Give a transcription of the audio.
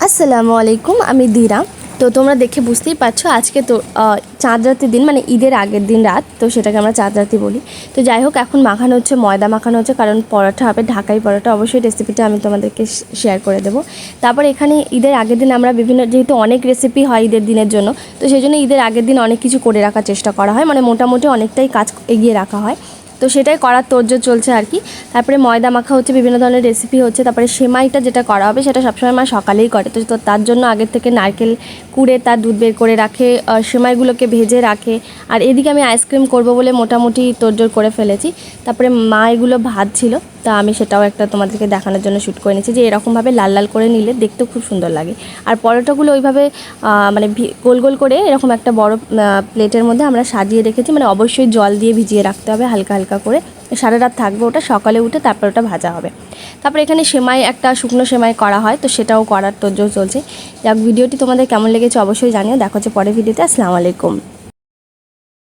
আসসালামু আলাইকুম, আমি ধীরা। তো তোমরা দেখে বুঝতেই পারছো আজকে তো চাঁদ রাতের দিন, মানে ঈদের আগের দিন রাত, তো সেটাকে আমরা চাঁদ রাতি বলি। তো যাই হোক, এখন মাখানো হচ্ছে, ময়দা মাখানো হচ্ছে, কারণ পরোটা হবে, ঢাকাই পরোটা। অবশ্যই রেসিপিটা আমি তোমাদেরকে শেয়ার করে দেবো। তারপর এখানে ঈদের আগের দিন আমরা বিভিন্ন, যেহেতু অনেক রেসিপি হয় ঈদের দিনের জন্য, তো সেই জন্য ঈদের আগের দিন অনেক কিছু করে রাখার চেষ্টা করা হয়, মানে মোটামুটি অনেকটাই কাজ এগিয়ে রাখা হয়। তো সেটাই করার তোড়জোড় চলছে আর কি। তারপরে ময়দা মাখা হচ্ছে, বিভিন্ন ধরনের রেসিপি হচ্ছে। তারপরে সেমাইটা যেটা করা হবে সেটা সবসময় মা সকালেই করে, তো তার জন্য আগের থেকে নারকেল কুড়ে তার দুধ বের করে রাখে, সেমাইগুলোকে ভেজে রাখে। আর এদিকে আমি আইসক্রিম করব বলে মোটামুটি তোড়জোড় করে ফেলেছি। তারপরে মা এগুলো ভাজছিল, তা আমি সেটাও একটা তোমাদেরকে দেখানোর জন্য শ্যুট করে নিয়েছি যে এরকমভাবে লাল লাল করে নিলে দেখতেও খুব সুন্দর লাগে। আর পরোটাগুলো ওইভাবে মানে গোল গোল করে এরকম একটা বড় প্লেটের মধ্যে আমরা সাজিয়ে রেখেছি, মানে অবশ্যই জল দিয়ে ভিজিয়ে রাখতে হবে হালকা হালকা করে। সারা রাত থাকবে ওটা, সকালে উঠে তারপর ওটা ভাজা হবে। তারপর এখানে সেমাই, একটা শুকনো সেমাই করা হয়, তো সেটাও করার তোড়জোড় চলছে। যাক, ভিডিওটি তোমাদের কেমন লেগেছে অবশ্যই জানিও। দেখা হচ্ছে পরের ভিডিওতে। আসসালামু আলাইকুম।